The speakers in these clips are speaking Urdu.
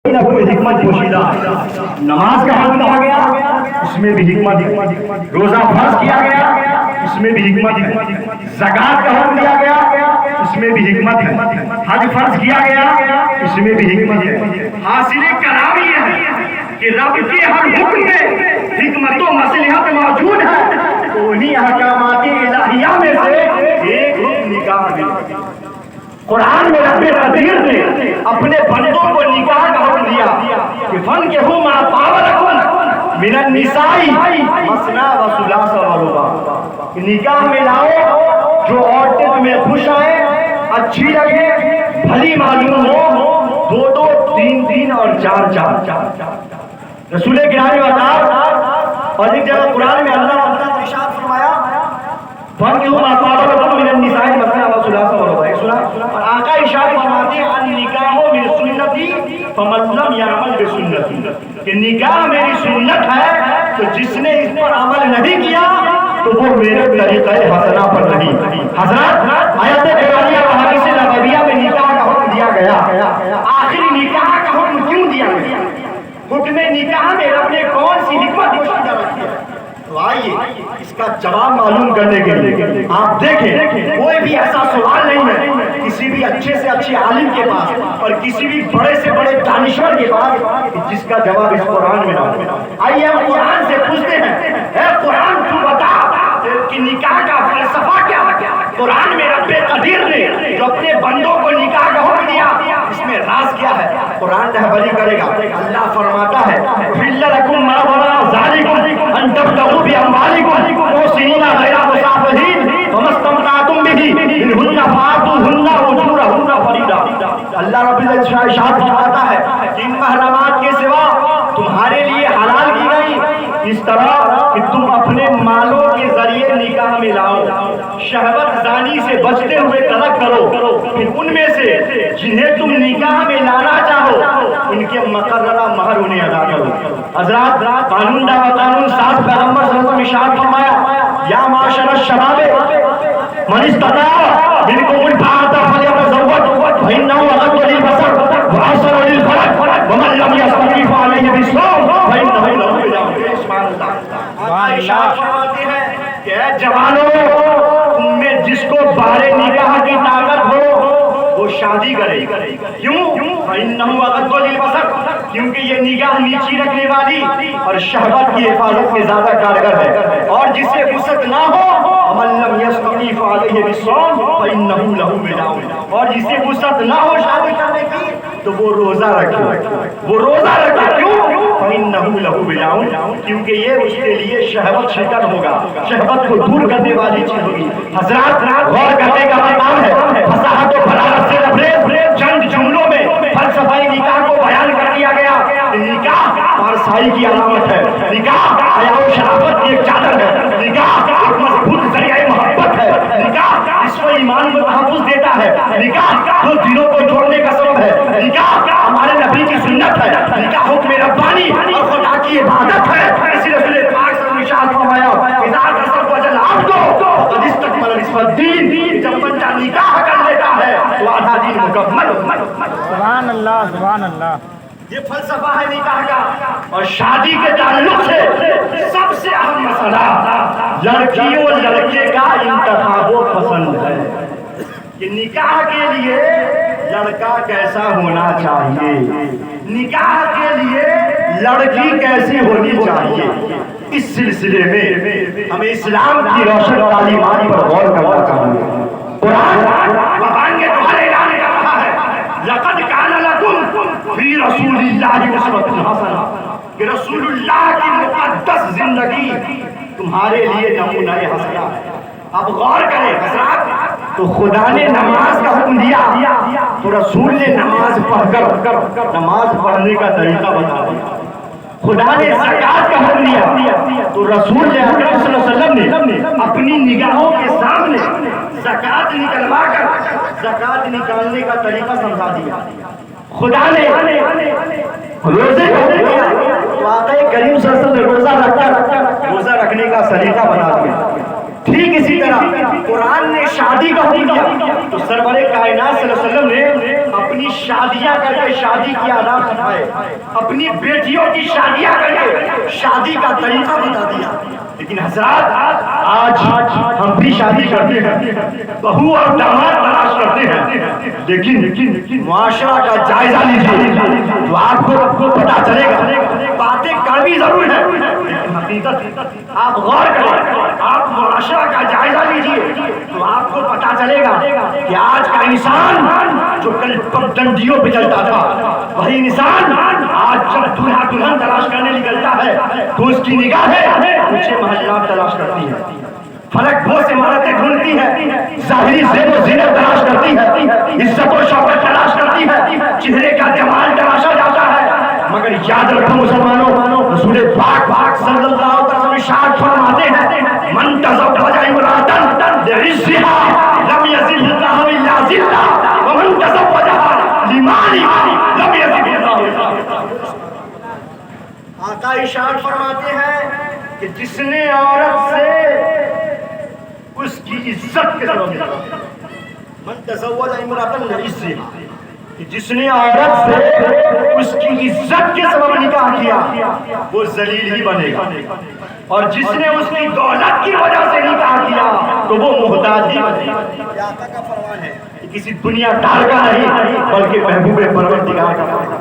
کوئی حکمت پوشیدہ. نماز کا حکم دیا گیا اس میں بھی حکمت. روزہ فرض کیا گیا اس میں بھی حکمت. زکات کا حکم دیا گیا اس میں بھی حکمت. حج فرض کیا گیا اس میں بھی حکمت. حاصل کلام یہ ہے کہ رب کے ہر حکم میں حکمت و مصلحت موجود ہے. تو انہی احکامات الہیہ میں سے ایک حکم نکاح ہے. قرآن میں رب قدیر نے اپنے بندوں کو نکاح کا حکم دیا کہ فَانكِحُوا مَا طَابَ لَكُم مِنَ النِّسَاءِ مَثْنَىٰ وَثُلَاثَ وَرُبَاعَ. نکاح میں لاؤ جو عورتیں تمہیں خوش آئیں, اچھی لگے, بھلی معلوم ہو, دو دو, تین تین اور چار چار. رسول گرامی وطار اور ایک جگہ قرآن میں اللہ نے ارشاد فرمایا فَانكِحُوا مَا طَابَ لَكُم مِنَ النِّسَاءِ مَثْنَىٰ وَثُلَاثَ وَرُبَاعَ. اور آقا ارشاد فرماتے ہیں النکاح من سنتی فمن لم یعمل بسنتی, کہ نکاح میری سنت ہے تو جس نے اس پر عمل نہیں کیا تو وہ میرے طریقہ حسنہ پر نہیں. حضرات آیت قرآنیہ اور حدیث نبویہ میں نکاح کا حکم دیا گیا. آخر نکاح کا حکم کیوں دیا گیا؟ حکم نکاح میں رب نے کون سی حکمت پوشیدہ رکھی ہے؟ تو آئیے اس کا جواب معلوم کرنے کے لیے آپ دیکھیں کوئی بھی ایسا سوال نہیں ہے کسی بھی اچھے سے اچھے عالم کے پاس اور کسی بھی بڑے سے بڑے دانشور کے پاس جس کا جواب اس قرآن میں نہ ہو. آئیے ہم قرآن سے پوچھتے ہیں, اے قرآن تو بتا کہ نکاح کا فلسفہ کیا ہے؟ قرآن میں رب قدیر نے جو اپنے بندوں کو نکاح کا حکم دیا اس میں راز کیا ہے؟ قرآن رہبری کرے گا. اللہ فرماتا ہے احل لکم ما وراء ذالکم ان تبتغوا باموالکم محسنین غیر مسافحین وما استمتعتم به منہن فآتوہن اجورہن فریضہ. اللہ رب العزت ارشاد فرماتا ہے کہ ان محرمات کے سوا تمہارے لیے حلال کی گئی اس طرح کہ تم اپنے مالوں کے ذریعے نکاح میں لاؤ. شہوت زانی سے بچتے ہوئے طلب کرو, پھر ان میں سے جنہیں تم نکاح میں لانا چاہو ان کے مقررہ مہر انہیں ادا کرو. حضرات قانون دا و قانون ساز پیغمبر صلی اللہ علیہ وسلم ارشاد فرمایا یا معاشر الشباب من استطاع منکم الباءۃ فلیتزوج فإنه أغض للبصر وأحسن للفرج ومن لم يستطع فعليه بالصوم فإنه له وجاء. سبحان اللہ. ارشاد فرماتے ہیں کہ اے جوانوں تم میں جس کو بارے نکاح کی طاقت ہو وہ شادی کرے. کیوں؟ فإنه أغض للبصر, کیونکہ یہ نگاہ نیچی رکھنے والی اور شہوت کی حفاظت میں زیادہ کارگر ہے. اور جسے وسعت نہ ہو ومن لم يستطع فعليه بالصوم فإنه له وجاء, اور جسے وسعت نہ ہو شادی کرنے کی تو وہ روزہ رکھے. وہ روزہ رکھے کیوں؟ فإنه له وجاء, کیونکہ یہ اس کے لیے شہوت شکن ہوگا, شہوت کو دور کرنے والی چیز ہوگی. حضرات غور کرنے کا مقام ہے. فصاحت و بلاغت سے لبریز چند جملوں میں فلسفہ نکاح کو بیان کر دیا گیا. نکاح پارسائی کی علامت ہے, نکاح حیا و شرافت کی ایک چادر ہے, نکاح ایک مضبوط ذریعہ محبت ہے, نکاح اس کو ایمان کو تحفظ دیتا ہے, نکاح دو دلوں کو جوڑنے کا سبب ہے, نکاح ہمارے نبی کی سنت ہے, نکاح حکم ربانی اور خدا کی عبادت ہے. اسی رسول پاک صلی اللہ علیہ وسلم فرمایا اذا تزوج العبد فقد استكمل نصف الدین, جب بندہ نکاح کر لیتا ہے تو آدھا دین مکمل. سبحان اللہ سبحان اللہ. یہ فلسفہ ہے نکاح کا. اور شادی کے تعلق سے سب سے اہم مسئلہ لڑکی اور لڑکے کا انتخاب و پسند ہے کہ نکاح کے لیے لڑکا کیسا ہونا چاہیے, نکاح کے لیے لڑکی کیسی ہونی چاہیے. اس سلسلے میں ہمیں اسلام کی روشن تعلیمات پر غور کرنا چاہیے. قرآن کے دوارے اعلان کر رہا ہے لقد کان لکم فی رسول اللہ اسوۃ حسنہ, کہ رسول اللہ کی مقدس زندگی تمہارے لیے نمونہ حسنہ ہے. اب غور کریں حضرات, تو خدا نے نماز کا حکم دیا تو رسول نے نماز پڑھ کر نماز پڑھنے کا طریقہ بتا دیا. خدا نے زکات کا حکم دیا تو رسول اکرم صلی اللہ علیہ وسلم نے اپنی نگاہوں کے سامنے زکات نکلوا کر زکات نکالنے کا طریقہ سمجھا دیا. خدا نے روزے کا حکم دیا تو آقا کریم صلی اللہ علیہ وسلم نے روزہ رکھنے کا طریقہ بتا دیا. ٹھیک اسی طرح قرآن نے شادی کا حکم دیا تو سرور کائنات صلی اللہ علیہ وسلم نے اپنی شادیاں کر کے شادی کی آداب سکھائے، اپنی بیٹیوں کی شادیاں کر کے شادی کا طریقہ بتا دیا. لیکن حضرات آج ہم بھی شادی کرتے ہیں، بہو اور داماد تلاش کرتے ہیں، لیکن معاشرہ کا جائزہ لیجیے تو آپ کو پتا چلے گا. باتیں کڑوی ضرور ہے لیکن حقیقت آپ غور کریں، آپ معاشرہ کا جائزہ لیجیے تو آپ کو پتا چلے گا کہ آج کا انسان جو کل پگڈنڈیوں پہ چلتا تھا، وہی انسان آج جب دولہا دلہن تلاش کرنے نکلتا ہے تو اس کی نگاہیں اونچے محلات تلاش کرتی ہے، فلک بہت سے عمارتیں ڈھونڈتی ہے، ظاہری زیب و زینت تلاش کرتی ہے، عزت و شوکت تلاش کرتی ہے، چہرے کا جمال تلاشا جاتا ہے. مگر یاد رکھو مسلمانوں، رسول پاک صلی اللہ علیہ وسلم ارشاد فرماتے ہیں من تزوج امرأة لعزها لم يزل الله الا ذلا ومن تزوجها لمالها لم يزل الله الا ذلا. آقا ارشاد فرماتے ہیں کہ جس نے عورت سے اس کی عزت کے سبب من تزوج امرأة لعزها، کہ جس نے عورت سے اس کی عزت کے سبب نکاح کیا وہ ذلیل ہی بنے گا، اور جس نے اس کی دولت کی وجہ سے نکاح کیا تو وہ محتاج ہی بنے گا. یہ آقا کا فرمان ہے، کسی دنیا دار کا نہیں بلکہ محبوب پروردگار کا فرمان ہے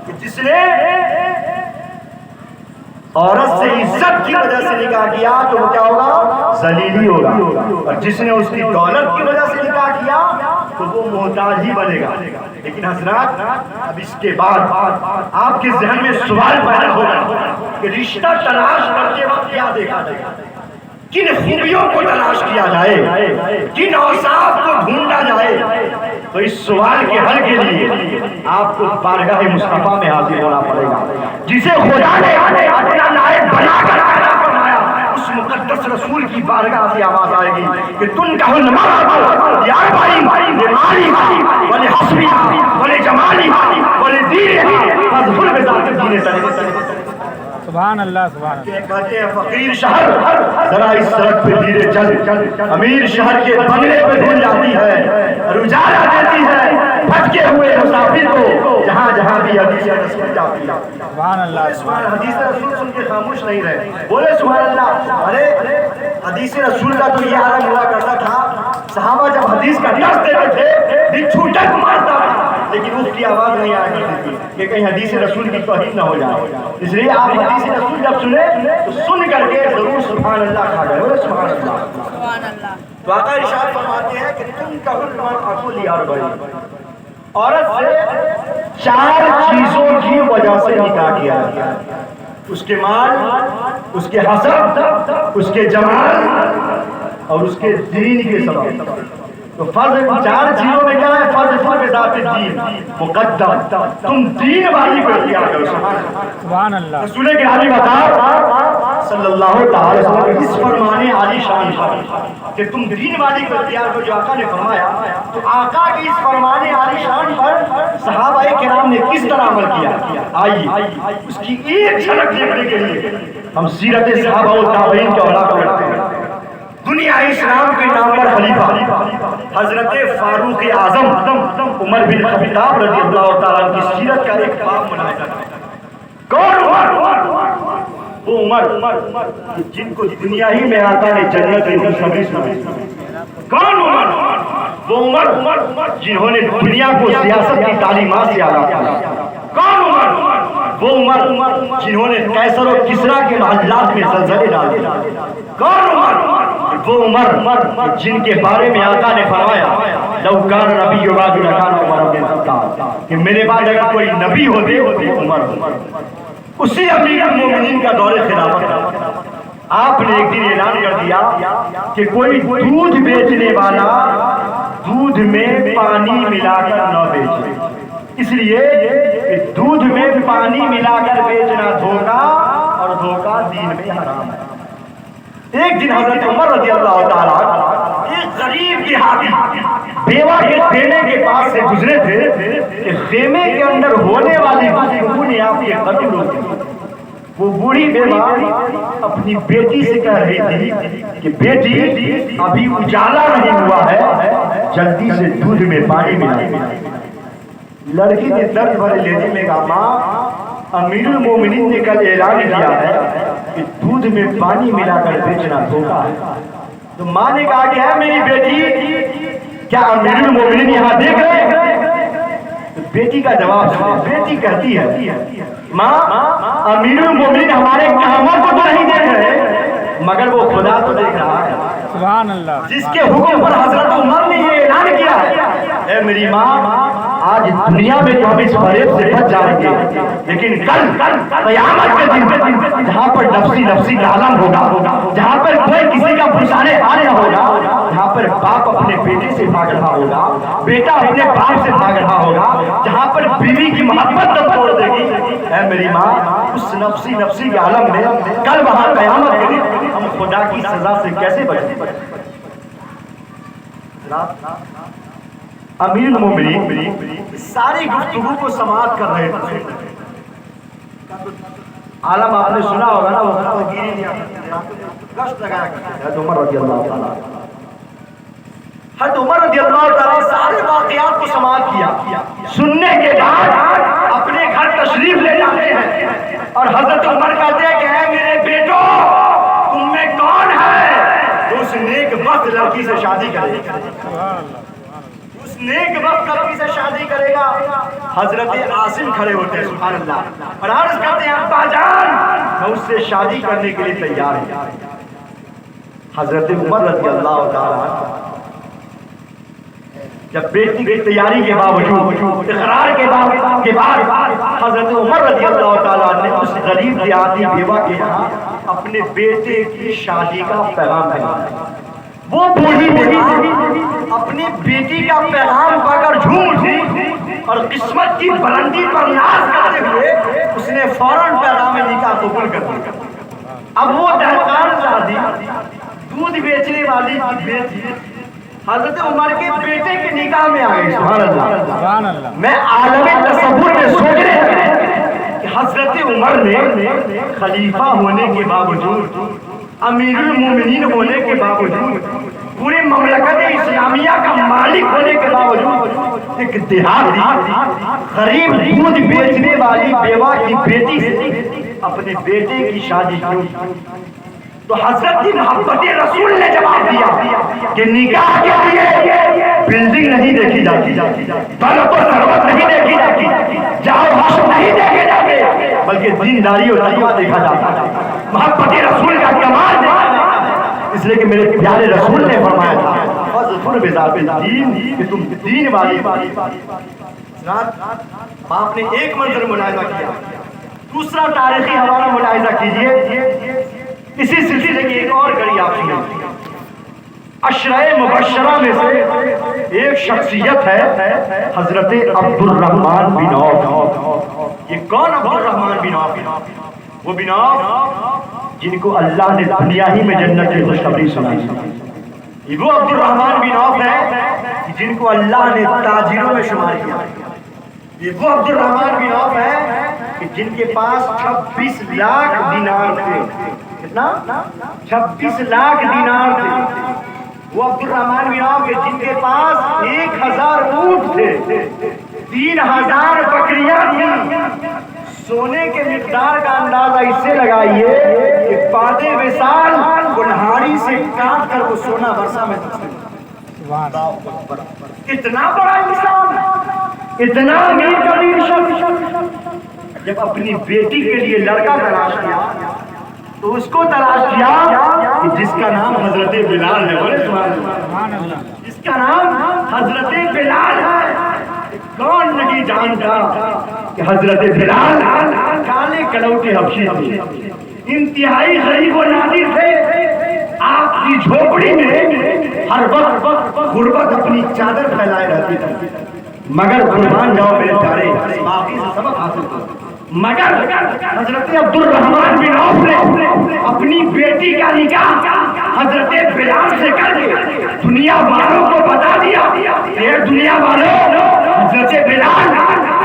کہ جس نے عورت سے عزت کی وجہ سے نکاح کیا تو وہ کیا ہوگا؟ ذلیل ہی ہوگا، اور جس نے اس کی دولت کی وجہ سے نکاح کیا تو وہ محتاج ہی بنے گا. لیکن حضرات اب اس کے بعد آپ کے ذہن میں سوال پیدا ہوگا کہ رشتہ تلاش کرتے وقت کیا دیکھا جائے، کن خوبیوں کو تلاش کیا جائے، کن اوصاف کو ڈھونڈا جائے. تو اس سوال کے حل کے لیے آپ کو بارگاہ مصطفیٰ میں حاضر ہونا پڑے گا، جسے خدا نے اپنا نائب بنا کر پیدا فرمایا. اس مقدس رسول کی بارگاہ سے آواز آئے گی کہ تنکح المرأة لأربع لمالها ولحسبها ولجمالها ولدينها فاظفر بذات الدين. سبحان اللہ سبحان اللہ. کہتے ہیں فقیر شہر ذرا اس سڑک پہ دھیرے چل، امیر شہر کے بنگلے پہ بھول جاتی ہے، رجالا دیتی ہے بھٹکے ہوئے مسافر کو جہاں جہاں بھی حدیث رسول جاتی ہے. سبحان اللہ سبحان اللہ. حدیث رسول سن کے خاموش نہیں رہے، بولے سبحان اللہ. ارے حدیث رسول کا تو یہ عالم ہوا کرتا تھا، صحابہ جب حدیث کا درس دیتے تھے بچھو ڈک مارتا تھا لیکن اس کی آواز نہیں آیا کرتی تھی کہ کہیں حدیث رسول کی توہین نہ ہو جائے. اس لیے آپ حدیث رسول جب سنے تو سن کر کے ضرور سبحان اللہ کھا گئے. بولے سبحان اللہ سبحان اللہ. تو آقا ارشاد فرماتے ہیں کہ تنکح المرأة لأربع، عورت سے 4 چیزوں کی وجہ سے نکاح کیا جاتا ہے، اس کے مال، اس کے حسب، اس کے جمال اور اس کے دین کے سبب. تو فرض 4 چیزوں میں کیا ہے؟ فرض بذات الدین، مقدم تم دین والی کو اختیار کرو. سبحان اللہ. رسول گرامی بتا صلی اللہ تعالی وسلم اس فرمان عالی شان پر کہ تم دین والی کو اختیار کرو جو آقا نے فرمایا، تو آقا کی اس فرمان عالی شان پر صحابہ کرام نے کس طرح عمل کیا؟ آئیے اس کی ایک جھلک دیکھنے کے لیے ہم سیرت صحابہ و تابعین کا احاطہ کرتے ہیں. دنیا اسلام کے نام پر خلیفہ حضرت فاروق اعظم عمر بن خطاب رضی اللہ تعالیٰ عنہ کی سیرت کا ایک باب بنایا جاتا ہے. کون عمر؟ وہ عمر جن کو دنیا ہی میں آقا نے جنت کی خوشخبری سنائی. کون عمر؟ وہ عمر جنہوں نے دنیا کو سیاست کی تعلیمات سے آگاہ کیا. کون عمر؟ وہ عمر جنہوں نے قیصر و کسریٰ کے محلات میں زلزلے ڈالے. کون عمر؟ وہ عمر جن کے بارے میں آقا نے فرمایا لو کان نبی بعد لکان عمر بن الخطاب، کہ میرے بعد اگر کوئی نبی ہوتے تو وہ عمر. اسی امیر المومنین کا دور خلافت آپ نے ایک دن اعلان کر دیا کہ کوئی دودھ بیچنے والا دودھ میں پانی ملا کر نہ بیچے، اس لیے کہ دودھ میں پانی ملا کر بیچنا دھوکا اور دھوکا دین میں حرام ہے. ایک دن حضرت عمر رضی اللہ تعالیٰ ایک غریب دیہاتی بیوہ کے خیمے کے پاس سے گزرے تھے کہ خیمے کے اندر ہونے والی گفتگو نے آپ کے قلب روک دیا. وہ بوڑھی بیوہ اپنی بیٹی سے کہہ رہی تھی کہ بیٹی ابھی اجالا نہیں ہوا ہے، جلدی سے دودھ میں پانی ملا. لڑکی نے درد بھرے لہجے میں کہا ماں امیر المومنین نے کل اعلان کیا ہے کہ دودھ میں پانی ملا کر بیچنا دھوکا ہے. تو ماں نے کہا کہ ہے میری بیٹی کیا امیر المومنین یہاں دیکھ رہے ہیں؟ تو بیٹی کا جواب سنیں. بیٹی کہتی ہے ماں امیر المومنین ہمارے کاموں کو تو نہیں دیکھ رہے مگر وہ خدا تو دیکھ رہا ہے سبحان اللہ. جس کے حکم پر حضرت عمر نے یہ اعلان کیا ہے. اے میری ماں آج دنیا میں تو ہم اس فریب سے بچ جائیں گے لیکن کل قیامت کے دن جہاں پر نفسی کا عالم ہوگا, جہاں پر کوئی کسی کا پوچھانے حال نہ ہوگا, جہاں پر باپ اپنے بیٹے سے بھاگ رہا ہوگا, بیٹا اپنے باپ سے بھاگ رہا ہوگا, جہاں پر بیوی کی محبت تب توڑ دے گی, اے میری ماں اس نفسی کے عالم میں کل وہاں قیامت کے دن ہم خدا کی سزا سے کیسے بچیں؟ امیر المومنین ساری گفتگو کو سماعت کر رہے تھے. عالم آپ نے سنا ہوگا نا, وہ گیری نہیں گشت لگایا کرتے. حضرت عمر رضی اللہ تعالیٰ سارے واقعات کو سماعت کیا. سننے کے بعد اپنے گھر تشریف لے جاتے ہیں اور حضرت عمر کہتے ہیں کہ اے میرے بیٹو تم میں کون ہے تو اس نیک وقت لڑکی سے شادی کرے گا, اس نیک وقت لڑکی سے شادی کرے گا. حضرت عاصم کھڑے ہوتے ہیں سبحان اللہ اور عرض کرتے ہیں ابا جان میں اس سے شادی کرنے کے لیے تیار ہوں. حضرت عمر رضی اللہ تعالیٰ جب بیٹی کی تیاری کے باوجود اقرار کے بعد حضرت عمر رضی اللہ تعالیٰ نے اس غریب دیہاتی بیوہ کے یہاں اپنے بیٹے کی شادی کا پیغام بھیجا. وہ بوڑھی بیوی اپنی بیٹی کا پیغام پا کر جھوم اٹھی اور قسمت کی بلندی پر ناز کرتے ہوئے اس نے فوراً پیغام نکاح قبول کر دیا. اب وہ دہقان زادی دودھ بیچنے والی کی بیٹی حضرت عمر کے بیٹے کے نکاح میں آ گئی. سبحان اللہ. میں عالم تصور میں سوچ رہے کہ حضرت عمر نے خلیفہ ہونے کے باوجود, امیر المومنین ہونے کے باوجود, پورے مملکت اسلامیہ کا مالک ہونے کے باوجود ایک دیہاتی غریب دودھ بیچنے والی بیوہ کی بیٹی سے اپنے بیٹے کی شادی کی. تو حضرت کی محبت رسول نے جواب دیا کہ نکاح کے لیے بلڈنگ نہیں دیکھی جاتی, دولت و ثروت نہیں دیکھی جاتی, جاؤ حش نہیں دیکھے جاتے, بلکہ دینداری اور تقویٰ دیکھا جاتا ہے. محبت رسول کا کمال دیکھا جاتا ہے. اس لیے کہ میرے پیارے رسول نے فرمایا تھا فضفر بذات الدین کہ تم دین والی. آپ نے ایک منظر ملاحظہ کیا. دوسرا تاریخی حوالہ ملاحظہ کیجئے. اسی سلسلے کی ایک اور گھڑی آپ سنیں. عشرۂ مبشرہ میں سے ایک شخصیت ہے حضرت عبد الرحمن بن عوف. یہ کون عبد الرحمن بن عوف؟ وہ بن عوف جن کو اللہ نے دنیا ہی میں جنت کی خوشخبری سنائی. یہ وہ عبد الرحمن بن عوف ہے جن کو اللہ نے تاجروں میں شمار کیا. یہ وہ عبد الرحمن بن عوف ہے جن کے پاس 26 لاکھ دینار تھے. کتنا؟ 26 لاکھ دینار تھے. وہ عبد الرحمن بن عوف جن کے پاس 1000 اونٹ تھے, 3000 بکریاں تھیں. سونے کے مقدار کا اندازہ اس سے لگائیے کہ پادے وصال کلہاڑی سے کاٹ کر وہ سونا برسا میں کتنا بڑا انسان, اتنا امیر کبیر شخص جب اپنی بیٹی کے لیے لڑکا تلاش کیا تو اس کو تلاش کیا کہ جس کا نام حضرت بلال ہے. بولے سبحان اللہ. جس کا نام حضرت بلال ہے. کون نہیں جانتا کہ حضرت بلال کالے کلوٹے حبشی تھے, انتہائی غریب و نادر تھے. آپ کی جھوپڑی میں ہر وقت غربت اپنی چادر پھیلائے رہتی تھی. مگر قربان جاؤ میرے پیارے, باقی سے سبق حاصل کرو. مگر حضرت عبد الرحمن بن عوف نے اپنی بیٹی کا نکاح حضرت بلال سے کر کے دنیا والوں کو بتا دیا کہ دنیا والوں حضرت بلال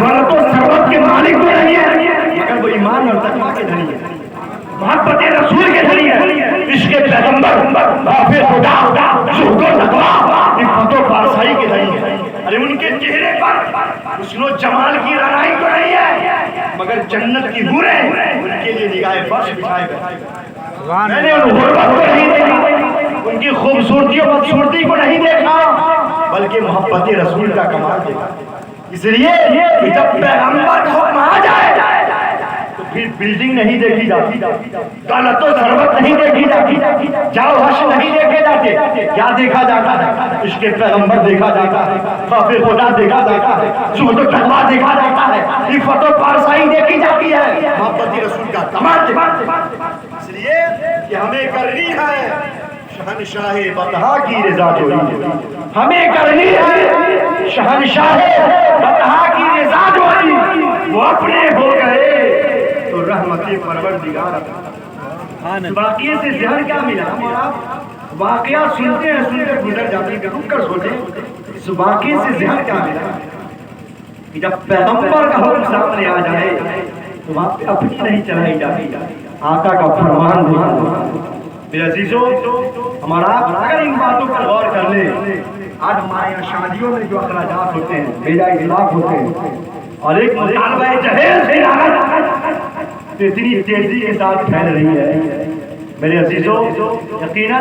دولت و ثروت کے مالک تو نہیں ہے مگر وہ ایمان اور تقویٰ کے دھنی ہے, محبت رسول کے دھنی ہے, عشق پیغمبر, خوف خدا, زہد و تقویٰ, عفت و پارسائی کے دھنی ہے. ارے ان کے چہرے پر حسن و جمال کی رنائی تو نہیں ہے، مگر جنت کی حوریں ان کے لیے نگاہ فرش بچھائے گئے۔ سبحان میں نے اللہ ان حوروں کو نہیں دیکھا، ان کی خوبصورتی اور بدصورتی کو نہیں دیکھا، بلکہ محبت رسول کا کمال دیکھا۔ اس لیے کہ جب پیغمبر کا حکم آ جائے تو پھر بلڈنگ نہیں دیکھی جاتی، دولت و ثروت نہیں دیکھی جاتی، جاؤ حش نہیں دیکھے جاتے، کیا دیکھا جاتا ہے؟ عشق پیغمبر دیکھا جاتا ہے، خوف خدا دیکھا جاتا ہے، زہد و تقویٰ دیکھا جاتا ہے، عفت و پارسائی دیکھی جاتی ہے، محبت رسول کا کمال دیکھا جاتا ہے۔ اس لیے کہ ہمیں کرنی ہے شہنشاہ بطحا کی رضا جوئی، ہمیں کرنی ہے شہنشاہ بطحا کی رضا جوئی، وہ اپنے ہو گئے تو رحمت پروردگار۔ واقعے سے ذہن کیا ملا؟ واقعہ سنتے ہیں سنتے گزر جاتے ہیں، رک کر سوچیں اس واقعے سے ذہن کیا ملا کہ جب پیغمبر کا حکم سامنے آ جائے تو وہاں پہ اپنی نہیں چلائی جاتی، آقا کا فرمان دیکھا۔ میرے عزیزو، ہمارا اگر ان باتوں پر غور کر لیں، آج ہمارے یہاں شادیوں میں جو اخراجات ہوتے ہیں، بیجا اطلاق ہوتے ہیں، اور ایک مطالبہ جہیز سے لعنت اتنی تیزی کے ساتھ پھیل رہی ہے۔ میرے عزیزو، یقیناً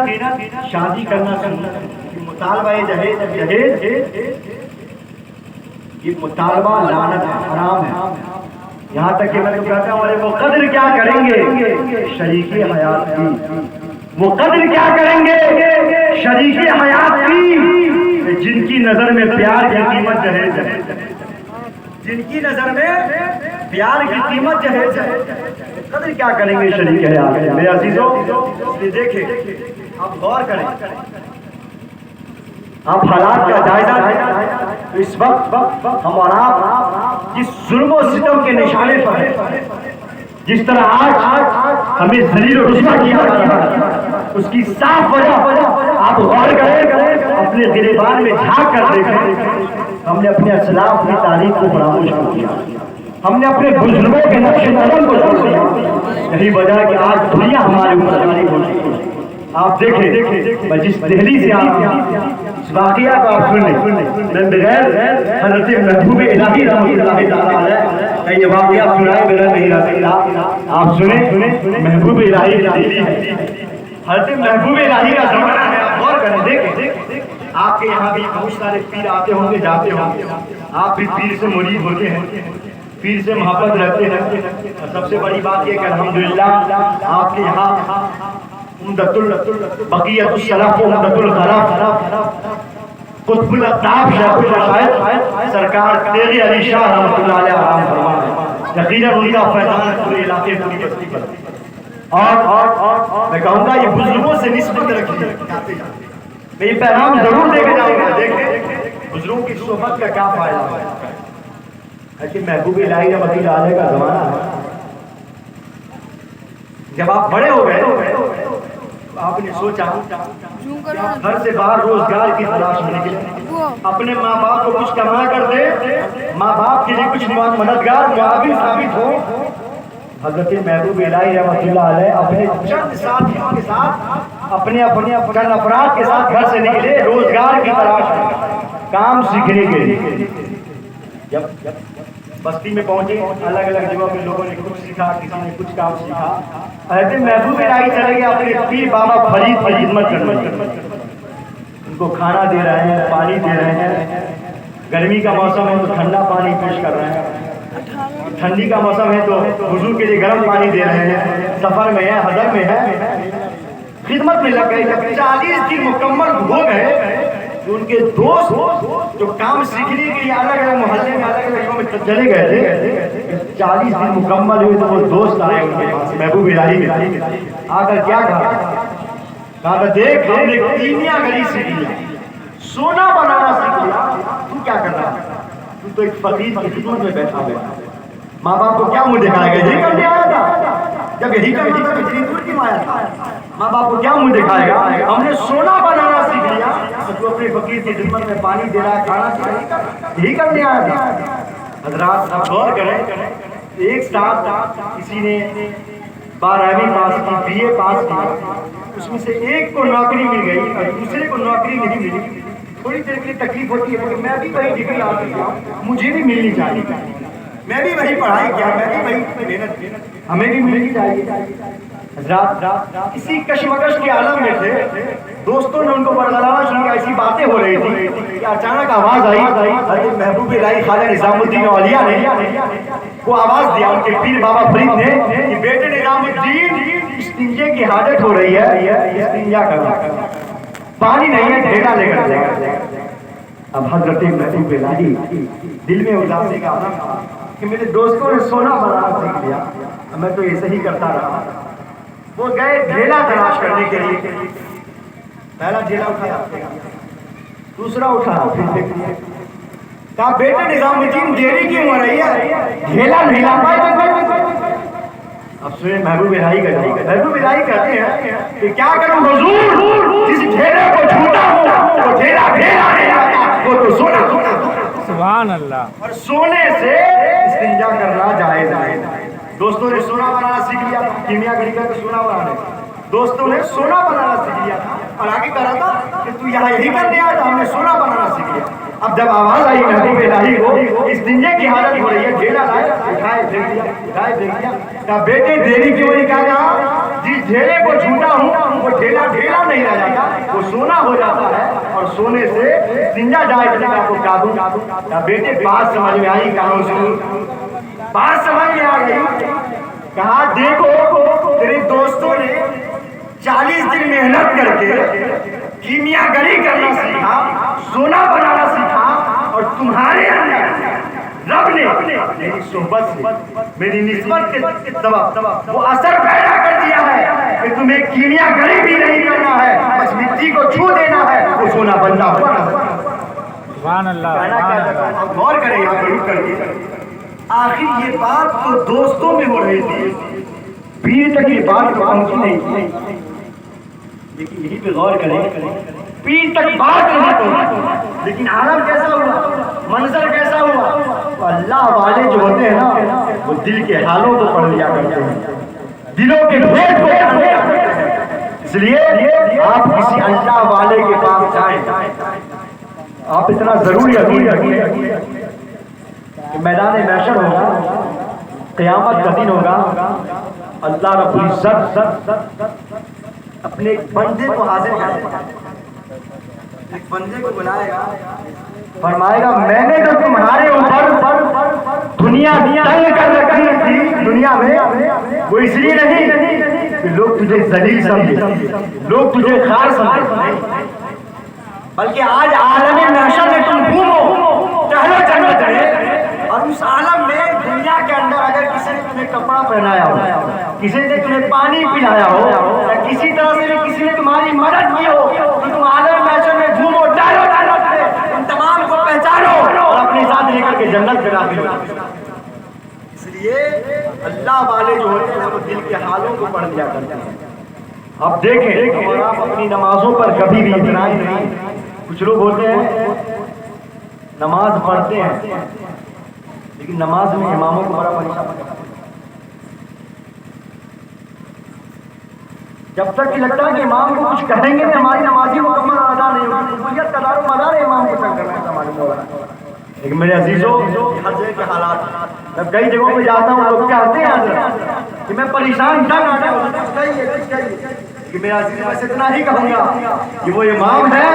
شادی کرنا سنت ہے، مطالبہ جہیز یہ مطالبہ لعنت ہے، حرام ہے۔ یہاں تک کہ میں کہتا ہوں ارے وہ قدر کیا کریں گے شریک حیات کی، وہ قدر کیا کریں گے شریک حیات کی، جن کی نظر میں پیار کی قیمت جہیز ہے، جن کی نظر میں پیار کی قیمت جہیز ہے، قدر کیا کریں گے شریک حیات کی۔ میرے عزیزو، یہ دیکھیں، آپ غور کریں، آپ حالات کا جائزہ لیں۔ اس وقت ہم اور آپ جس ظلم و ستم کے نشانے پر ہیں، جس طرح آج ہمیں ذلیل و رسوا کیا جا رہا ہے، اس کی صاف وجہ آپ غور کریں، اپنے گریبان میں جھانک کر دیکھیں، ہم نے اپنے اسلاف کی تاریخ کو فراموش کر دیا، ہم نے اپنے بزرگوں کے نقش قدم کو چھوڑ دیا۔ یہی وجہ ہے کہ آج دنیا ہمارے اوپر غالب ہو چکی ہے۔ آپ دیکھیں، میں جس دہلی سے آتا ہوں، اس واقعہ کو آپ سن لیں، میں بغیر حضرت محبوب الہی رحمۃ اللہ تعالیٰ علیہ یہ واقعہ سنائے بغیر نہیں رہ سکتا۔ آپ سنیں، محبوب الہی دہلی ہے، حضرت محبوب الہی کا زمانہ ہے، آپ غور کریں، دیکھیں آپ کے یہاں بھی بہت سارے پیر آتے ہوں گے جاتے ہوں گے، آپ بھی پیر سے مرید ہوتے ہیں، پیر سے محبت رکھتے ہیں، اور سب سے بڑی بات یہ کہ الحمدللہ آپ کے یہاں بقیت السلف و عمدۃ الخلف قطب الاقطاب شیخ المشائخ سرکار تیغ علی شاہ رحمۃ اللہ علیہ آرام فرما، یقیناً ان کا فیضان پورے علاقے پوری بستی پر، اور میں کہوں گا یہ بزرگوں سے نسبت رکھیے، میں یہ پیغام ضرور دے کے جاؤں گا۔ دیکھیں بزرگوں کی صحبت کا کیا فائدہ ہے، ایسے محبوب الہی رحمۃ اللہ علیہ کا زمانہ ہے، جب آپ بڑے ہو گئے آپ نے سوچا کہ آپ گھر سے باہر روزگار کی تلاش میں نکلے، اپنے ماں باپ کو کچھ کما کر دے، ماں باپ کے لیے کچھ مددگار معاون ثابت ہو۔ حضرت محبوب الہی رحمۃ اللہ علیہ اپنے چند ساتھیوں کے ساتھ، اپنے چند افراد کے ساتھ گھر سے نکلے روزگار کی تلاش میں، کام سیکھنے کے لیے۔ جب بستی میں پہنچے، الگ الگ جگہوں پہ لوگوں نے کچھ سیکھا، کسی نے کچھ کام سیکھا، حضرت محبوب الہی چلے گئے اپنے پیر بابا فرید کی خدمت کرنے، ان کو کھانا دے رہے ہیں، پانی دے رہے ہیں، گرمی کا موسم ہے تو ٹھنڈا پانی پیش کر رہے ہیں، ٹھنڈی کا موسم ہے تو وضو کے لیے گرم پانی دے رہے ہیں، سفر میں ہے، حضر میں ہے، خدمت میں لگ گئے۔ جب 40 دن مکمل ہو گئے تو ان کے دوست جو کام سیکھنے کے لیے الگ الگ محلے میں الگ الگ جگہوں میں چلے گئے تھے، 40 دن مکمل ہوئے تو وہ دوست آئے ان کے پاس محبوب الہی میں، آ کر کیا کہا کہ دیکھ ہم نے کیمیا گری سیکھ لیا، سونا بنانا سیکھ لیا، تو کیا کر رہا ہے؟ تو تو ایک فقیر کی خدمت میں بیٹھا ہوا ہے، ماں باپ کو کیا منہ دکھائے گا؟ یہی کرنے آیا تھا، جب یہی کرنے تھا اتنی دور کیوں آیا تھا؟ ماں باپ کو کیا منہ دکھائے گا؟ ہم نے سونا بنانا سیکھ لیا، تو اپنے فقیر کی خدمت میں پانی دے رہا ہے، کھانا دے رہا ہے، یہی کرنے آیا تھا۔ حضرات آپ غور کریں، ایک ساتھ کسی نے 12ویں پاس کی، بی اے پاس کی، اس میں سے ایک کو نوکری مل گئی اور دوسرے کو نوکری نہیں ملی، تھوڑی دیر کے لیے تکلیف ہوتی ہے لیکن میں بھی وہی ڈگری حاصل کیا مجھے بھی ملنی چاہیے, میں بھی وہی پڑھائی کیا, میں بھی وہی محنت کی, ہمیں بھی ملنی چاہیے. حضرات اسی کشمکش کے عالم میں تھے, دوستوں نے ان کو برگلانا شروع کیا, ایسی باتیں ہو رہی تھی کہ اچانک آواز آئی حضرت محبوب الہی خواجہ نظام الدین اولیاء نے وہ آواز دیا ان کے پیر بابا فرید نے کہ بیٹے نظام الدین استنجے کی حاجت ہو رہی ہے, استنجا کرو, پانی نہیں ہے ڈھیلا لے کر جائے. اب حضرت محبوب الہی دل میں اداسی کا عالم تھا کہ میرے دوستوں نے سونا بنانا سیکھ لیا, میں تو ایسے ہی کرتا رہا. وہ گئے ڈھیلا تلاش کرنے کے لیے, پہلا ڈھیلا اٹھایا, دوسرا اٹھایا, پھر کہا بیٹے نظام الدین دیری کیوں ہو رہی ہے, ڈھیلا نہیں لا پائے. اب سنیں محبوب الہی کا جواب. محبوب الہی کہتے ہیں کہ کیا کروں حضور, جس ڈھیلے کو چھوٹا ہوں وہ ڈھیلا ڈھیلا نہیں آتا, وہ تو سونا سبحان اللہ. اور سونے سے استنجا کرنا جائز ہے. دوستوں نے سونا بنانا سیکھ لیا تھا, کیمیا گری کا سونا بنانے, دوستوں نے سونا بنانا سیکھ لیا تھا اور آگے کہا تھا کہ تو یہاں یہی کرنے آیا تھا, ہم نے سونا بنانا سیکھ لیا. اب جب آواز آئی محبوب الہی کو استنجے کی حالت ہو رہی ہے, ڈھیلا لائے اٹھائے دیکھ لیا, اٹھائے دیکھ لیا, کہا بیٹے دیری کیوں نہیں, کہا جس ڈھیلے کو چھوٹا ہوں وہ ڈھیلا ڈھیلا نہیں رہ جاتا, وہ سونا ہو جاتا ہے اور سونے سے استنجا جائز نہیں. آپ کو کہا دوں, کہا بیٹے بات سمجھ میں آئی, کہاں حضور بات سمجھ میں آ گئی. کہا دیکھو تیرے دوستوں نے 40 دن محنت کر کے کیمیا گری کرنا سیکھا, سونا بنانا سیکھا, اور تمہارے اندر رب نے میری صحبت سے میری نسبت کے سبب وہ اثر پیدا کر دیا ہے کہ تمہیں کیمیا گری بھی نہیں کرنا ہے, بس مٹی کو چھو دینا ہے, وہ سونا بنتا ہوا. سبحان اللہ. غور کریں یہاں ضرور کر, آخر یہ بات تو دوستوں میں ہو رہی تھی, پیر تک یہ بات پہنچی نہیں تھی. لیکن یہی پہ غور کریں, پیر تک بات نہیں پہنچی, لیکن عالم کیسا ہوا, منظر کیسا ہوا. اللہ والے جو ہوتے ہیں نا وہ دل کے حالوں کو پڑھ لیا کرتے ہیں, دلوں کے بھید کو پڑھ لیا کرتے ہیں. اس لیے آپ کسی اللہ والے کے پاس جائیں, آپ اتنا ضروری ہے کہ میدان محشر ہوگا, قیامت کا دن ہوگا, اللہ رب العزت اپنے ایک بندے کو حاضر کرے گا, ایک بندے کو بلائے گا, فرمائے گا میں نے جو تمہارے اوپر دنیا تنگ کر رکھی تھی دنیا میں, وہ اس لیے نہیں کہ لوگ تجھے ذلیل سمجھے, لوگ تجھے خار سمجھے, بلکہ آج عالم محشر میں تم گھومو, ٹہلو جنت میں, اور اس عالم میں دنیا کے اندر اگر کسی نے تمہیں کپڑا پہنایا ہو, کسی نے تمہیں پانی پلایا ہو, یا کسی طرح سے بھی کسی نے تمہاری مدد کی ہو, تو تم عالم محشر میں گھومو, ٹہلو جنت میں, ان تمام کو پہچانو اور اپنے ساتھ لے کر کے جنت میں داخل ہو. اس لیے اللہ والے جو ہوتے ہیں وہ دل کے حالوں کو پڑھ لیا کرتے ہیں. اب دیکھیں اور آپ اپنی نمازوں پر کبھی بھی اترائی نہیں. کچھ لوگ ہوتے ہیں نماز پڑھتے ہیں لیکن نماز میں اماموں کو بڑا پریشان کرتے ہیں. جب تک کہ لگتا ہے کہ امام کو کچھ کہیں گے تو ہماری نمازی مکمل ادا نہیں ہوگی, قبولیت کا دار و مدار ہے امام کو تنگ کرنا معلوم ہو رہا ہے. لیکن میرے عزیزوں ہر جگہ کے حالات, میں کئی جگہوں پہ جاتا ہوں لوگ کہتے ہیں کہ میں پریشان تنگ آتا ہوں, کہ میرا عزیز میں سے اتنا ہی کہوں گا کہ وہ امام ہے,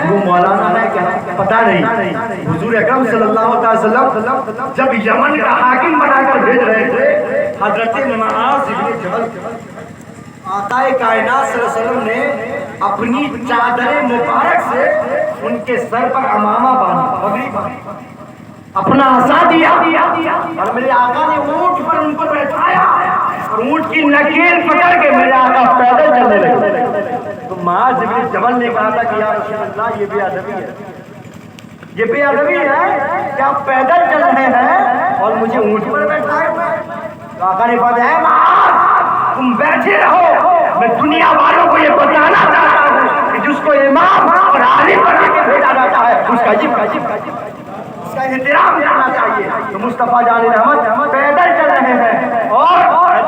وہ مولانا ہے, کیا پتہ نہیں. حضور اکرم صلی اللہ علیہ وسلم جب یمن کا حاکم بنا کر بھیج رہے تھے, حضرت معاذ بن جبل آقا کائنات صلی اللہ علیہ وسلم نے اپنی چادر مبارک سے ان کے سر پر عمامہ باندھا, اپنا عصا دیا, اور میرے آقا نے اونٹ پر ان کو بیٹھایا اور اونٹ کی نکیل پکڑ کے میرے آقا پیدل چلنے لگے. تو معاذ بن جبل نے کہا تھا کہ یا رسول اللہ یہ بے ادبی ہے, یہ بے ادبی ہے کہ آپ پیدل چل رہے ہیں اور مجھے اونٹ پر بیٹھائے ہوئے ہیں. تو آقا نے کہا ہے معاذ تم بیٹھے رہو, میں دنیا والوں کو یہ بتانا چاہتا ہوں کہ جس کو امام اور عالم بنا کے بھیجا جاتا ہے اس کا اس کا احترام کرنا چاہیے. تو مصطفیٰ جان رحمت پیدل چل رہے ہیں اور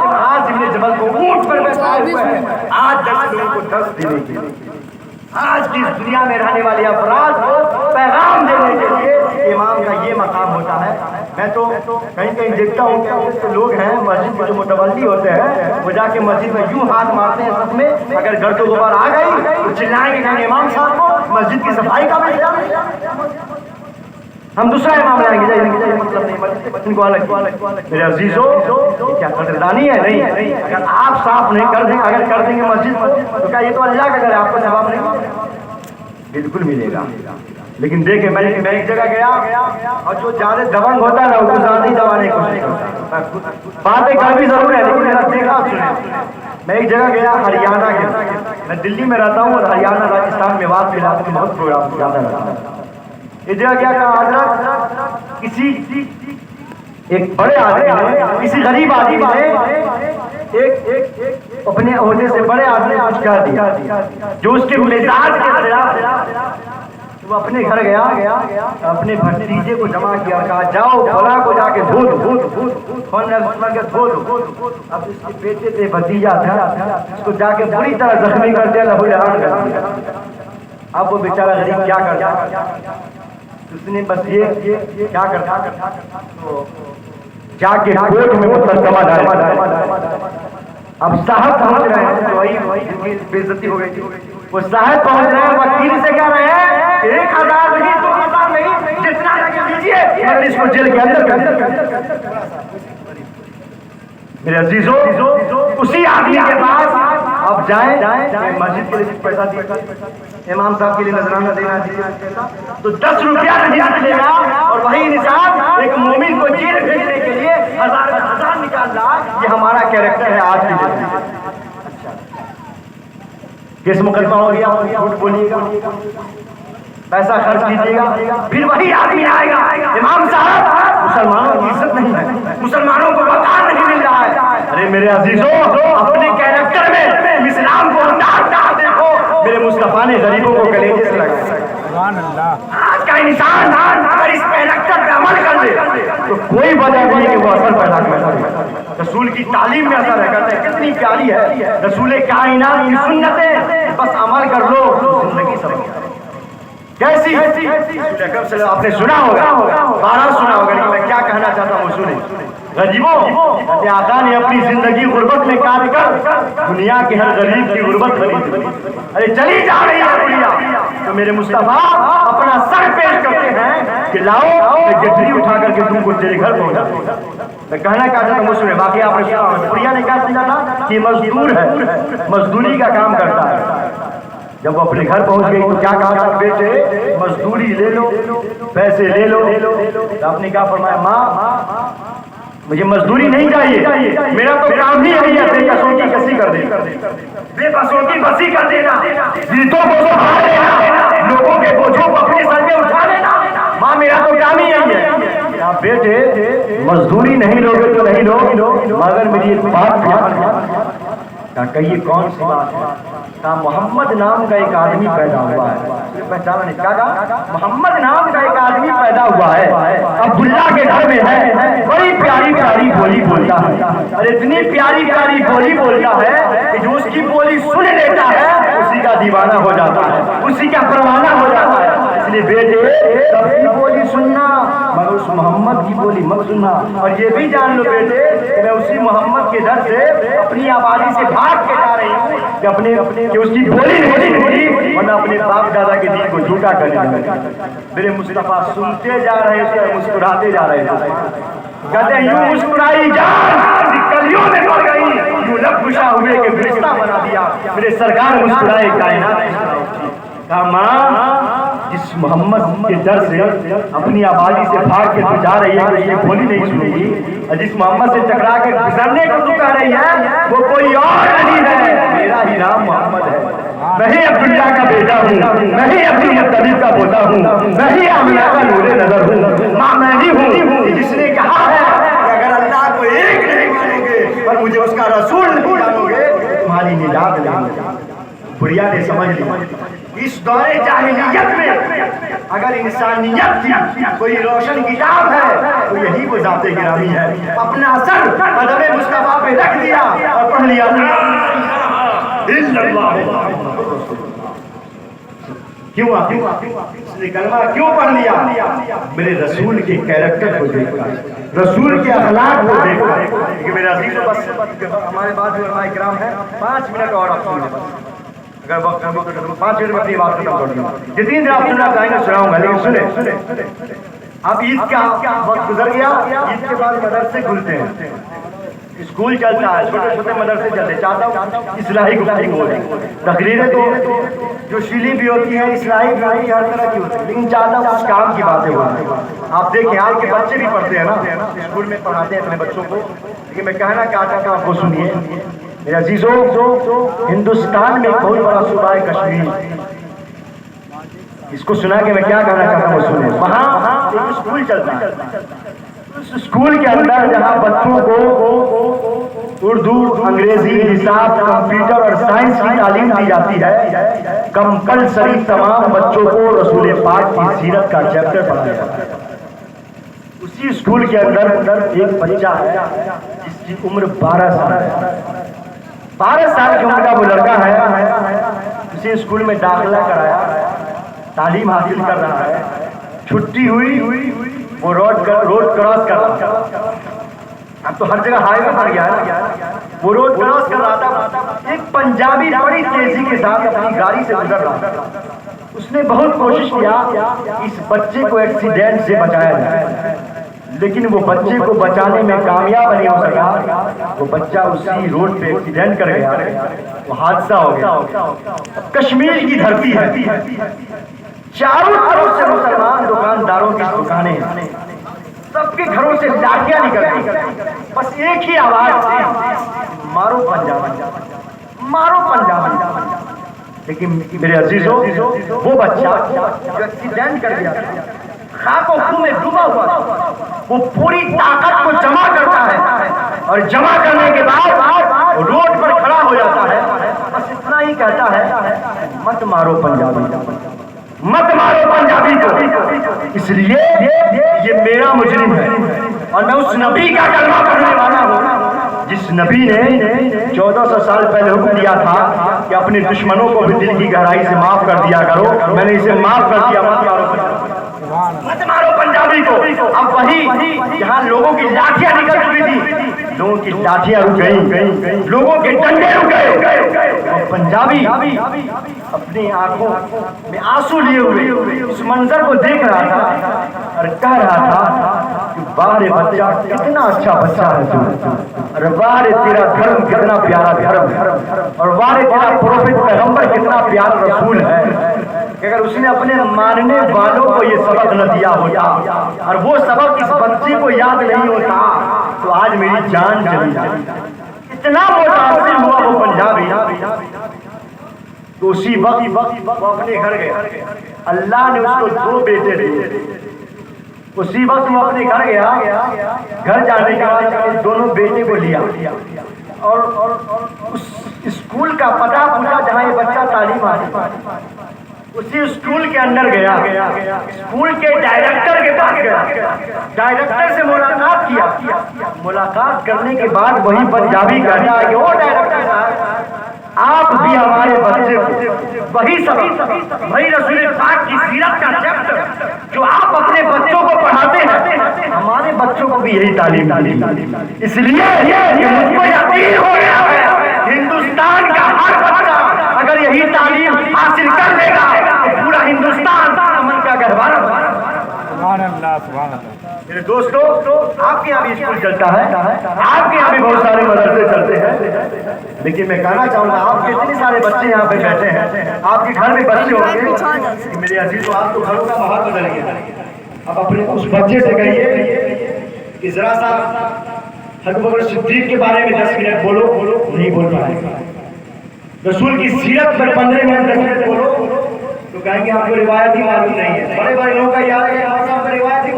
معاذ بن جبل کو اونٹ پر بیٹھائے ہوئے ہیں. آج 10 لوگوں کو 10 دینے کے لیے, آج کی اس دنیا میں رہنے والے افراد پیغام دینے کے لیے امام کا یہ مقام ہوتا ہے. میں تو کہیں کہیں دیکھتا ہوں کہ لوگ ہیں مسجد کے جو متولی ہوتے ہیں وہ جا کے مسجد میں یوں ہاتھ مارتے ہیں سب میں, اگر گرد و غبار آ گئی تو چلائیں گے کہ امام صاحب کو مسجد کی صفائی کا بھی ہم دوسرا امام لائیں گے. مطلب نہیں, ان کو الگ. میرے عزیزو, کیا قدردانی ہے؟ نہیں. اگر آپ صاف نہیں کر دیں, اگر کر دیں گے مسجد تو کیا یہ تو اللہ کا گھر ہے, آپ کو ثواب نہیں بالکل ملے گا. لیکن دیکھیں میں ایک جگہ گیا اور جو زیادہ دبنگ ہوتا ہے نا وہ زیادہ ہی دبانے کی کوشش کرتا ہے. باتیں کر بھی ضرور ہے لیکن میرا دیکھا سنے. میں ایک جگہ گیا ہریانہ کے, میں دلی میں رہتا ہوں اور ہریانہ راجستھان میں بات علاقے میں بہت پروگرام زیادہ رہتا ہے. یہ جگہ کیا کہا حضرت, کسی ایک بڑے آدمی نے کسی غریب آدمی نے ایک اپنے عہدے سے بڑے آدمی کچھ کہہ دیا جو اس کے مزاج کے خلاف. وہ اپنے گھر گیا, اپنے بھتیجے کو جمع کیا, کہا جاؤ فلاں کو جا کے دھو دو. اب اس کے بیٹے تھے, بھتیجا تھا, اس کو جا کے بری طرح زخمی کر دیا, لہو لہان کر دیا. اب وہ بیچارہ غریب کیا کرتا, اس نے بس یہ کیا کرتا, جا کے کوٹ میں مقدمہ ڈالا. اب صاحب پہنچ رہے ہیں, تو وہی بے عزتی ہو گئی تھی. وہ صاحب پہنچ رہے ہیں, وکیل سے کہہ رہے ہیں 1000 نہیں 2000 نہیں, جتنا لگے دیجیے, مگر اس کو جیل کے اندر کر. میرے عزیزو, اسی آدمی کے پاس آپ جائیں, مسجد کے لیے پیسہ دیا, امام صاحب کے لیے نذرانہ دینا تو 10 روپیہ نہیں ملے گا, اور وہی نصاب ایک مومن کو جیل بھیجنے کے لیے 1000 نکال رہا. یہ ہمارا کیریکٹر ہے آج کی زندگی. کس مقدمہ ہو گیا, جھوٹ بولیے گا, پیسہ خرچ کیجیے گا, پھر وہی آدمی آئے گا, امام صاحب مسلمانوں کی عزت نہیں ہے, مسلمانوں کو وقار نہیں مل رہا ہے. ارے میرے عزیزو, اپنے کیریکٹر میں اسلام کو اتار دیکھو. میرے مصطفیٰ نے غریبوں کو کلیجے سے لگایا. سبحان اللہ. آج کا انسان اگر اس کیریکٹر پہ عمل کر دے تو کوئی وجہ نہیں کہ وہ اثر پیدا کرے. رسول کی تعلیم میں اثر ہے, کرتے کتنی پیاری ہے رسول کائنات کی سنتیں, بس عمل کر لو زندگی سب کیسی. آپ نے سنا ہوگا, بارہ سنا ہوگا, لیکن میں کیا کہنا چاہتا ہوں سنیں. غریبوں, آقا نے اپنی زندگی غربت میں کاٹ کر دنیا کے ہر غریب کی غربت خرید لی. ارے چلی جا رہی ہے دنیا, تو میرے مصطفیٰ اپنا سر پیش کرتے ہیں کہ لاؤ میں گٹری اٹھا کر کے تم کو تیرے گھر پہنچا. میں کہنا چاہتا ہوں سنیں, باقی آپ نے سنا پریا نے کیا سمجھا تھا کہ مزدور ہے, مزدوری کا کام کرتا ہے. جب وہ اپنے گھر پہنچ گئی تو کیا کہا, بیٹے مزدوری لے لو, پیسے لے لو. تو آپ نے کیا فرمایا, ماں مجھے مزدوری نہیں چاہیے, میرا تو کام ہی یہی ہے بے کسوٹی کسی کر دینا, بے کسوٹی بسی کر دینا, جیتوں کو سنبھال لینا, لوگوں کے بوجھوں کو اپنے سر پہ اٹھا لینا. ماں میرا تو کام ہی یہی ہے. آپ بیٹے مزدوری نہیں لوگے تو نہیں لو, مگر میری ایک بات دھیان, کہیے کون سی بات ہے. محمد نام کا ایک آدمی پیدا ہوا ہے. پہچانا نہیں, کہا محمد نام کا ایک آدمی پیدا ہوا ہے, عبداللہ کے گھر میں ہے, بڑی پیاری پیاری بولی بولتا ہے. اور اتنی پیاری پیاری بولی بولتا ہے کہ جو اس کی بولی سن لیتا ہے اسی کا دیوانہ ہو جاتا ہے, اسی کا پروانہ ہو جاتا ہے. اس لیے بیٹے سب کی بولی سننا, مگر اس محمد کی بولی مت سننا. اور یہ بھی جان لو بیٹے کہ میں اسی محمد کے در سے اپنی آبادی سے بھاگ کے جا رہی ہوں کہ اس کی بولی نہیں ہوئی, ورنہ اپنے باپ دادا کے دین کو جھوٹا کرنے لگا. میرے مصطفیٰ سنتے جا رہے تھے, مسکراتے جا رہے تھے. کہتے ہیں یوں مسکرائی جان کلیوں میں پڑ گئی, یوں لب گشا ہوئے کہ فرشتہ بنا دیا. میرے سرکار مسکرائے کائنات. کہا ماں جس محمد کے در سے اپنی آبادی سے بھاگ کے تو جا رہی ہے, اس کی بولی نہیں سنے گی, اور جس محمد سے ٹکرا کے گزرنے کو تو کہہ رہی ہے وہ کوئی اور نہیں ہے, میرا ہی نام محمد ہے. میں ہی عبداللہ کا بیٹا ہوں, میں ہی عبد المطلب کا پوتا ہوں, میں ہی آمنہ کا نور نظر ہوں. ماں میں ہی ہوں جس نے کہا ہے کہ اگر اللہ کو ایک نہیں مانو گے اور مجھے اس کا رسول نہیں مانو گے تمہاری نجات نہیں. بڑھیا نے سمجھ لیا اس دور جاہلیت میں اگر انسانیت کی کوئی روشن کتاب ہے تو یہی وہ ذات گرامی ہے. اپنا سر قدم مصطفیٰ پہ رکھ دیا اور پڑھ لیا کیوں اس نے کلمہ کیوں پڑھ لیا؟ میرے رسول کے کیریکٹر کو دیکھ کر، رسول کے اخلاق کو دیکھ کر. کہ میرے عزیز بس ہمارے بعد علماء کرام ہیں، 5 منٹ اور آپ سن لیں بس، اگر وقت ہم تو 5 منٹ میں اپنی بات ختم کر دوں. جتنی دیر آپ سننا چاہیں گے سناؤں گا، لیکن سنیں اب عید کا وقت گزر گیا. عید کے بعد مدرسے کھلتے ہیں، اسکول چلتا ہے، چھوٹے چھوٹے مدرسے چلتے. چاہتا ہوں اصلاحی گفتگو ہو جائے. تقریریں تو جو شیلی بھی ہوتی ہیں، اصلاحی بھی ہوتی ہے، ہر طرح کی ہوتی ہے، لیکن چاہتا ہوں اس کام کی باتیں ہو جائیں. آپ دیکھیں آج کے بچے بھی پڑھتے ہیں نا، اسکول میں پڑھاتے ہیں اپنے بچوں کو، لیکن میں کہنا چاہتا ہوں آپ کو سنیے میرے عزیزوں. ہندوستان میں ایک بہت بڑا صوبہ ہے کشمیر. اس کو سنا کے میں کیا کہنا چاہتا ہوں سنیں. وہاں ایک اسکول چلتا ہے، اس اسکول کے اندر جہاں بچوں کو اردو، انگریزی، حساب، کمپیوٹر اور سائنس کی تعلیم دی جاتی ہے، کمپلسری تمام بچوں کو رسول پاک کی سیرت کا چیپٹر پڑھایا جاتا ہے. اسی اسکول کے اندر ایک بچہ ہے جس کی عمر 12 سال ہے. 12 سال کی عمر کا وہ لڑکا ہے، اسی اسکول میں داخلہ کرایا، تعلیم حاصل کر رہا ہے. چھٹی ہوئی وہ روڈ کراس کر رہا تھا. اب تو ہر جگہ ہائی وے بن گیا ہے. وہ روڈ کراس کر رہا تھا، ایک پنجابی بڑی تیزی کے ساتھ اپنی گاڑی سے گزر رہا تھا. اس نے بہت کوشش کیا اس بچے کو ایکسیڈنٹ سے بچایا جائے، لیکن وہ بچے کو بچانے میں کامیاب نہیں ہو سکا. وہ بچہ اسی روڈ پہ ایکسیڈنٹ کر گیا، وہ حادثہ ہو گیا. کشمیر کی دھرتی ہے، چاروں طرف سے مسلمان دکانداروں کی دکانیں ہیں، سب کے گھروں سے لاٹھیاں نکلتی، بس ایک ہی آواز تھی، مارو پنجابی، مارو پنجابی. لیکن میرے عزیزوں وہ بچہ جو ایکسیڈنٹ کر گیا خاک و خون میں ڈوبا ہوا تھا، وہ پوری طاقت کو جمع کرتا ہے اور جمع کرنے کے بعد روڈ پر کھڑا ہو جاتا ہے. بس اتنا ہی کہتا ہے، مت مارو پنجابی، مت مارو پنجابی کو، اس لیے یہ میرا مجرم ہے اور میں اس نبی کا کلمہ پڑھنے والا ہوں جس نبی نے 1400 سال پہلے حکم دیا تھا کہ اپنے دشمنوں کو بھی دل کی گہرائی سے معاف کر دیا کرو. میں نے اسے معاف کر دیا، مت مارو پنجابی کو. اب وہی جہاں لوگوں کی لاٹھیاں نکل چکی تھی، لوگوں کی لاٹھیاں رک گئی، لوگوں کے ڈنڈے رک گئے. پنجابی اپنی آنکھوں میں آنسو لیے ہوئے اس منظر کو دیکھ رہا تھا اور کہہ رہا تھا کہ واہ رے بچہ کتنا اچھا بچہ ہے تو، اور واہ رے تیرا دھرم کتنا پیارا دھرم ہے، اور واہ رے تیرا پروفٹ پیغمبر کتنا پیارا رسول ہے. کہ اگر اس نے اپنے ماننے والوں کو یہ سبق نہ دیا ہوتا اور وہ سبق اس بچے کو یاد نہیں ہوتا تو آج میری جان چلی جاتی. اتنا متاثر ہوا وہ پنجابی. تو اسی وقت وہ اپنے گھر گیا. اللہ نے اس کو 2 بیٹے دیے. اسی وقت وہ اپنے گھر گیا. گھر جانے کے بعد دونوں بیٹے کو لیا اور اس اسکول کا پتہ پوچھا جہاں یہ بچہ تعلیم حاصل. اسی اسکول کے اندر گیا، اسکول کے ڈائریکٹر کے پاس گیا، ڈائریکٹر سے ملاقات کیا. ملاقات کرنے کے بعد وہی پنجابی کہتا ہے کہ وہ ڈائریکٹر صاحب آپ بھی ہمارے بچے کو وہی سبق، وہی رسول پاک کی سیرت کا چیپٹر جو آپ اپنے بچوں کو پڑھاتے ہیں، ہمارے بچوں کو بھی یہی تعلیم دیجیے. اس لیے کہ مجھ کو یقین ہو گیا ہے ہندوستان کا ہر بچہ اگر یہی تعلیم حاصل کر لے گا تو پورا ہندوستان امن کا گہوارہ ہوگا. سبحان اللہ، سبحان اللہ. میرے دوستو آپ کے یہاں بھی اسکول چلتا ہے، آپ کے یہاں بھی بہت سارے مدرسے چلتے ہیں، لیکن میں کہنا چاہوں گا آپ کے اتنے سارے بچے یہاں پہ بیٹھے ہیں، آپ کے گھر میں بچے ہوں گے. میرے عزیزو آپ کو گھروں کا ماحول بدل گیا. اب اپنے اس بچے سے کہیے کہ ذرا سا حضرت ابوبکر صدیق کے بارے میں 10 منٹ بولو، نہیں بول پائے گا. رسول کی سیرت پر 15 منٹ 10 منٹ بولو تو کہیں گے آپ کو روایت ہی معلوم نہیں ہے. بڑے بڑے لوگوں کا یاد ہے آپ کو روایت ہی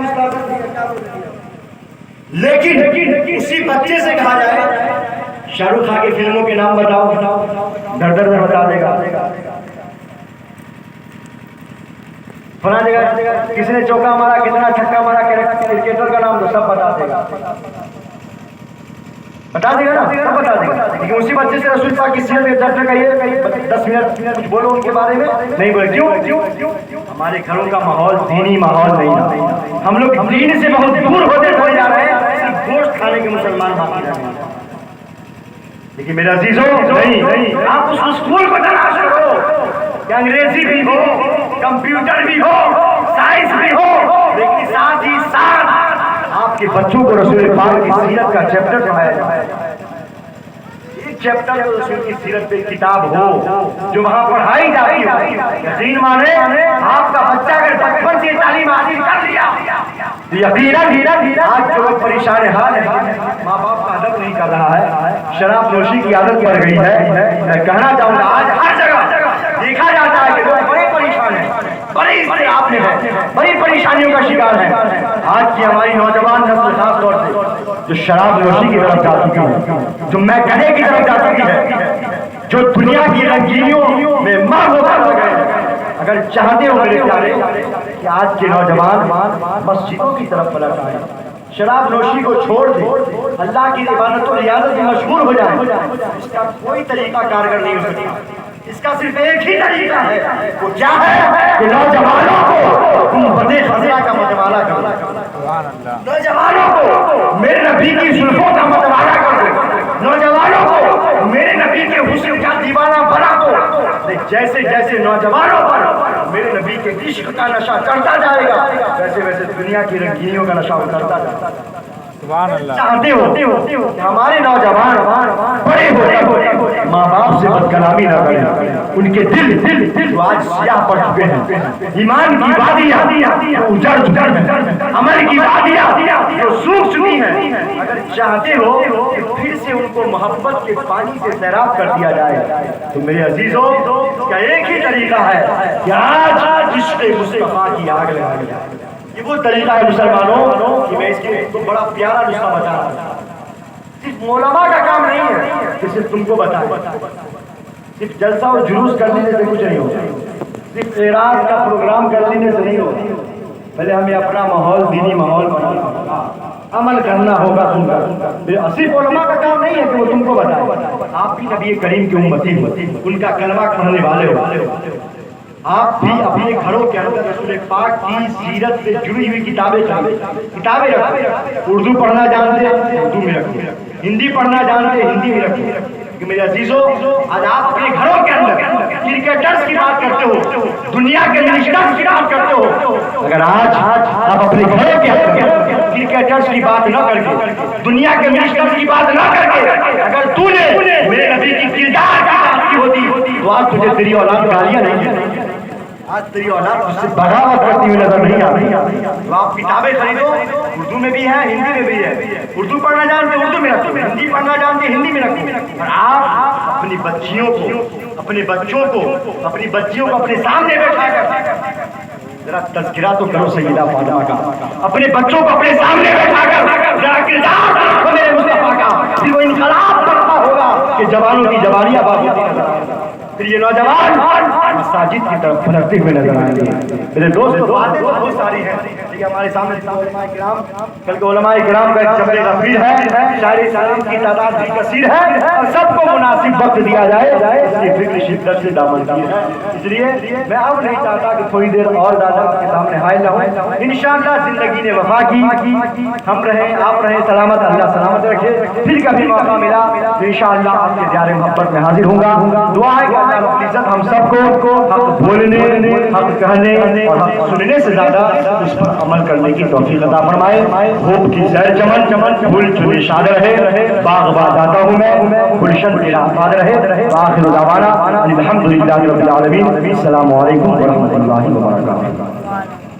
لیکن اسی بچے سے کہا جائے شاہ رخ خان کی فلموں کے نام بتاؤ، دھڑ میں بتا دے گا. فلاں جگہ کس نے چوکا مارا، کتنا چھکا مارا، کرکٹر کا نام تو سب بتا دے گا، بتا دے گا نا، سب بتا دے گا. لیکن اسی بچے سے رسول پاک کی سیرت میں 10 منٹ کہیے، 10 منٹ کچھ بولو ان کے بارے میں، نہیں بولے. کیوں؟ ہمارے گھروں کا ماحول دینی ماحول نہیں رہا. ہم لوگ دین سے بہت دور ہوتے چلے جا رہے ہیں. صرف گوشت کھانے کے مسلمان باقی رہ گئے. لیکن میرے عزیزوں نہیں, آپ اس اسکول کو تلاش کرو کہ انگریزی بھی ہو, کمپیوٹر بھی ہو, سائنس بھی ہو, لیکن ساتھ ہی ساتھ آپ کے بچوں کو رسول پاک کی سیرت کا چیپٹر پڑھایا جائے. ایک چیپٹر رسول کی سیرت پہ کتاب ہو جو وہاں پڑھائی جاتی ہو. یقین مانے آپ کا بچہ اگر بچپن سے تعلیم حاصل کر لیا, یقیناً آج جو لوگ پریشان حال ہیں, ماں باپ کا ادب نہیں کر رہا ہے, شراب نوشی کی عادت پڑ گئی ہے. میں کہنا چاہوں گا آج ہر جگہ دیکھا جاتا ہے کہ لوگ بڑے پریشان ہیں, بڑی اضطراب میں ہیں, بڑی پریشانیوں کا شکار ہیں. آج کی ہماری نوجوان نسل خاص طور سے جو شراب نوشی کی طرف جا چکی ہے, جو میں کہنے کی طرف جا چکی ہے, جو دنیا کی رنگینیوں میں مغرور ہو گئے. اگر چاہتے ہو میرے پیارے کہ آج کے نوجوان مسجدوں کی طرف پلٹ آئے, شراب نوشی کو چھوڑ دیں, اللہ کی عبادت و ریاضت میں مشغول ہو جائیں, اس کا کوئی طریقہ کارگر نہیں ہو سکتا. اس کا صرف ایک ہی طریقہ ہے, وہ کیا ہے کہ نوجوانوں کو تم بدے خزیہ کا متوالا کرو. نوجوانوں کو میرے نبی کی زلفوں کا متوالا کر دو. نوجوانوں کو میرے نبی کے حسن کا دیوانہ بنا دو. جیسے جیسے نوجوانوں پر میرے نبی کے عشق کا نشہ چڑھتا جائے گا, ویسے ویسے دنیا کی رنگینیوں کا نشہ اترتا جائے گا. چاہتے ہو ہمارے نوجوان بڑے ہوتے ماں باپ سے بد کلامی نہ کریں. ان کے دل جو آج سیاہ پڑ چکے ہیں, ایمان کی وادیاں اجڑ چکے ہیں, عمل کی وادیاں جو سوکھ چکی ہیں. اگر چاہتے ہو کہ پھر سے ان کو محبت کے پانی سے سیراب کر دیا جائے تو میرے عزیزوں اس کا ایک ہی طریقہ ہے کہ آج عشق مصطفیٰ کی آگ لگا جائے. یہ وہ طریقہ ہے مسلمانوں کہ میں اس کے تو بڑا پیارا نسخہ بتا رہا ہوں. صرف علماء کا کام نہیں ہے کہ صرف تم کو بتائیں, صرف جلسہ اور جلوس کر لینے سے کچھ نہیں ہوتا, صرف اعراض کا پروگرام کر لینے سے نہیں ہوتا. پہلے ہمیں اپنا ماحول دینی ماحول بنانا ہوگا, عمل کرنا ہوگا. تم کا صرف علماء کا کام نہیں ہے کہ وہ تم کو بتائیں. آپ بھی نبی کریم کی امتی ہو, ان کا کلمہ پڑھنے والے ہو. آپ بھی اپنے گھروں کے اندر رسول پاک کی سیرت سے جڑی ہوئی کتابیں رکھو. اردو پڑھنا جانتے ہیں اردو میں رکھو, ہندی پڑھنا جانتے ہیں ہندی میں رکھو. کہ میرے عزیزوں آج آپ اپنے گھروں کے اندر کرکٹرز کی بات کرتے ہو, دنیا کے منسٹرز کی بات کرتے ہو. اگر آج آپ اپنے گھروں کے اندر کرکٹرز کی بات نہ کر کے, دنیا کے منسٹرز کی بات نہ کر کے, اگر تو نے میرے نبی کی کردار کی بات کی ہوتی تو آج تجھے تیری اولاد گالیاں نہیں دیتی, آج تیری اولاد اس سے بغاوت کرتی ہوئی نظر نہیں آتی. تو آپ کتابیں خریدو, اردو میں بھی ہے ہندی میں بھی ہے. اردو پڑھنا جانتے اردو میں رکھو, ہندی پڑھنا جانتے ہندی میں رکھو. اور آپ اپنی بچیوں کو, اپنے بچوں کو, اپنی بچیوں کو اپنے سامنے بیٹھا کر ذرا تذکرہ تو کرو سیدہ فاطمہ کا. اپنے بچوں کو اپنے سامنے بیٹھا کر ذرا کردار دیکھو میرے مصطفیٰ کا. پھر وہ انقلاب کرتا ہوگا کہ جوانوں کی جوانیاں باقی نظر آئیں گی. پھر یہ نوجوان مساجد کی طرف پلٹتے ہوئے نظر آئیں گے. میرے دوست باتیں بہت ساری ہیں, لیکن ہمارے سامنے علماء کرام, کل کے علماء کرام کا ایک جبل غفیر ہے, شاعر سلام کی تعداد بھی کثیر ہے, اور سب کو مناسب وقت دیا جائے اس کی فکر شدت سے دامن کی ہے. اس لیے میں اب نہیں چاہتا کہ تھوڑی دیر اور زیادہ کے سامنے حائل رہوں. انشاءاللہ زندگی نے وفا کی, ہم رہیں آپ رہیں سلامت, اللہ سلامت رکھے. پھر کبھی موقع ملا انشاءاللہ آپ کے دیار محبت میں حاضر ہوں گا. دعا ہے کہ اللہ رب العزت ہم سب کو حق بولنے, حق کہنے اور حق سننے سے زیادہ اس پر عمل کرنے کی توفیق عطا فرمائے. خوب کی زہر چمن پھول چنے شاد رہے, باغ باد آتا ہوں میں, گلشن تیرا آباد رہے. آخر دعوانا الحمدللہ رب العالمین. السلام علیکم ورحمۃ اللہ وبرکاتہ.